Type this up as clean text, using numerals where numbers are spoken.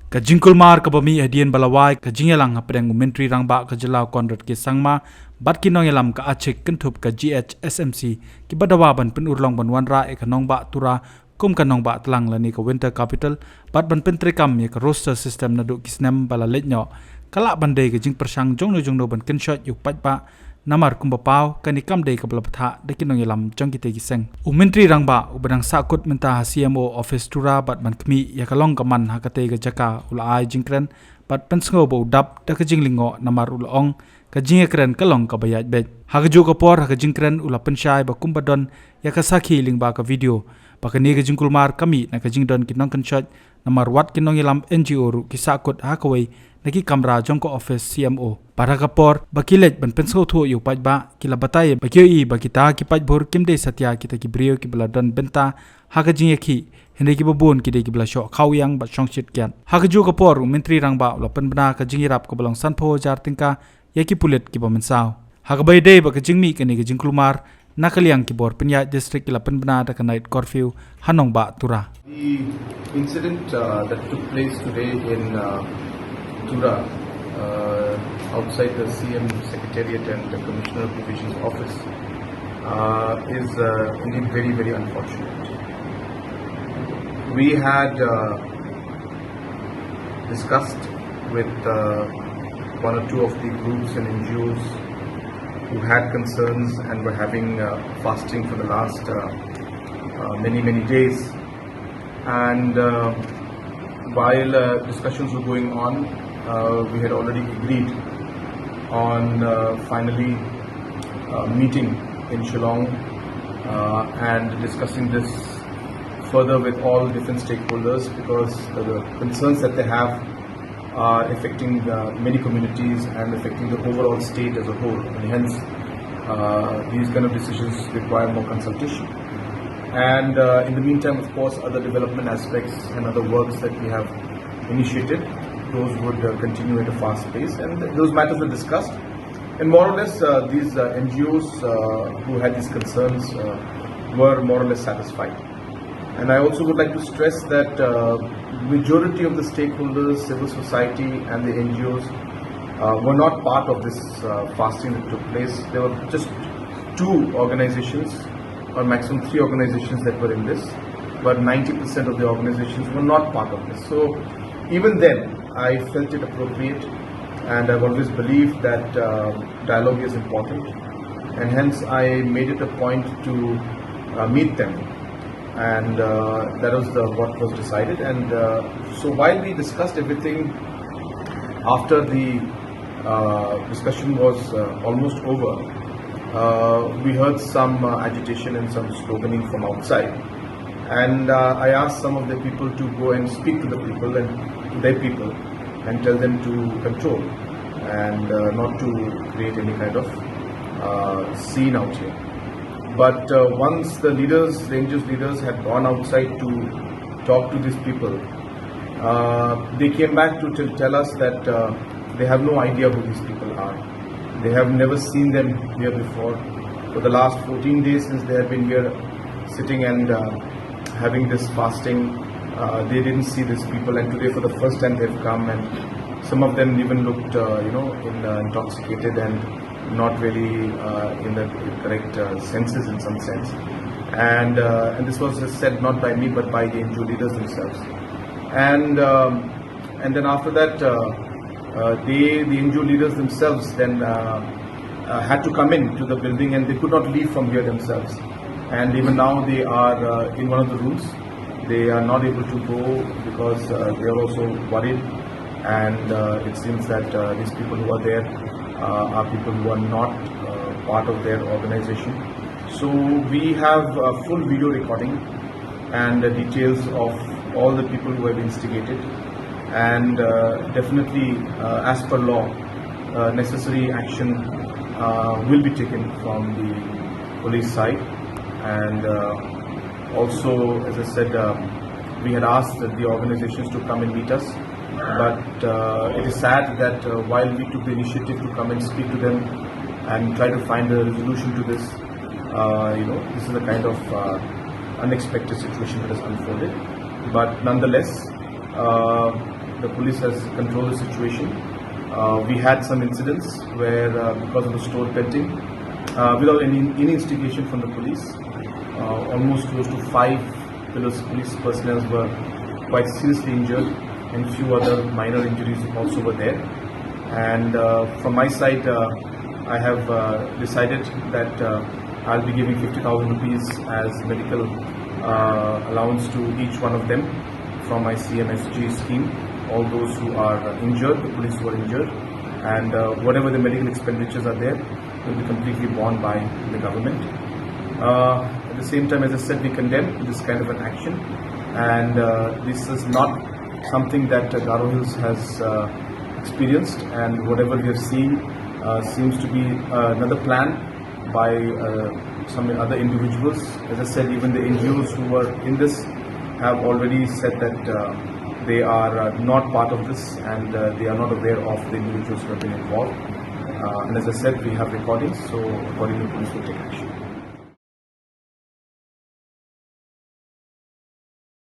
ka jingkulmar ka bami adian balawai ka jingelang apreng menteri rangba ka jelau konrat ke sangma bat kinong yalam ka achik kentup ka GHSMC ki badawa ban pen urlong ban wanra e kanong ba Tura kum kanong ba tlang lani ka winter capital bat ban pentri kam ye ka roster system na du kisnem bala letnyo kala bandai ka jing persang jongno ban kynshoit yuk pat ba namar kumba pau kanikam dei kabla patha de kinong yalam jong kite giseng menteri rangba ubadang sakut menta CMO office Tura bat ban kmi ya kalong kaman hakate ga jaka ulai jingkren bat pensngo bo dap da ka jinglingo namar ulong ka jingkren kalong ka bayat bet hagaju ka por ka jingkren ula penshai ba kumbadon ya ka sakhi lingba ka video bakani ga jingkulmar kami na ka jingdon kinong kynshoit namar wat kinong yalam NGO ru kisakut hakawai naki kamra jongko office CMO para kapor bakilet ban penso tho yu paj ba kila bataye bakyo I bakita ki paj bor kimde satya kita ki brio ki bladon benta haga jinge ki hende ki babon ki de ki blasho khawyang ba shongchit kyan haga ju kapor menteri rangba la pynbna ka jingirap ka balong sanpho jar tingka yaki pulet ki bamansaw haga bay de ba ka jingmi ka ni ka jingkulmar nakaliang ki bor penya district la pynbna da ka night curfew hanong ba Tura. The incident that took place today in Tura, outside the CM Secretariat and the Commissioner of Provisions Office, is indeed very, very unfortunate. We had discussed with one or two of the groups and NGOs who had concerns and were having fasting for the last many days. And while discussions were going on, we had already agreed on finally meeting in Shillong and discussing this further with all different stakeholders, because the concerns that they have are affecting many communities and affecting the overall state as a whole, and hence these kind of decisions require more consultation. And in the meantime, of course, other development aspects and other works that we have initiated, those would continue at a fast pace, and those matters were discussed. And more or less, these NGOs who had these concerns were more or less satisfied. And I also would like to stress that majority of the stakeholders, civil society and the NGOs were not part of this fasting that took place. There were just 2 organizations or maximum 3 organizations that were in this, but 90% of the organizations were not part of this. So even then, I felt it appropriate, and I've always believed that dialogue is important, and hence I made it a point to meet them, and that was what was decided. And so while we discussed everything, after the discussion was almost over, we heard some agitation and some sloganing from outside, and I asked some of the people to go and speak to the people and to their people and tell them to control and not to create any kind of scene out here. But once the Rangers leaders had gone outside to talk to these people, they came back to tell us that they have no idea who these people are. They have never seen them here before. For the last 14 days since they have been here sitting and having this fasting, they didn't see these people, and today for the first time they've come, and some of them even looked intoxicated and not really in the correct senses in some sense. And this was said not by me but by the NGO leaders themselves. And then after that, the NGO leaders themselves then had to come in to the building, and they could not leave from here themselves. And even now they are in one of the rooms. They are not able to go because they are also worried, and it seems that these people who are there are people who are not part of their organization. So we have a full video recording and details of all the people who have instigated, and definitely as per law necessary action will be taken from the police side. And also, as I said, we had asked the organizations to come and meet us, but it is sad that while we took the initiative to come and speak to them and try to find a resolution to this, this is the kind of unexpected situation that has unfolded. But nonetheless, the police has controlled the situation. We had some incidents where, because of the store pelting, without any instigation from the police, almost close to 5 police personnel were quite seriously injured, and few other minor injuries also were there. And from my side, I have decided that I'll be giving 50,000 rupees as medical allowance to each one of them from my CMSG scheme. All those who are injured, the police who are injured, and whatever the medical expenditures are there will be completely borne by the government. At the same time, as I said, we condemn this kind of an action, and this is not something that Kyrwoh Hills has experienced, and whatever we have seen seems to be another plan by some other individuals. As I said, even the NGOs who were in this have already said that they are not part of this, and they are not aware of the individuals who have been involved. And as I said, we have recordings, so accordingly police will take action.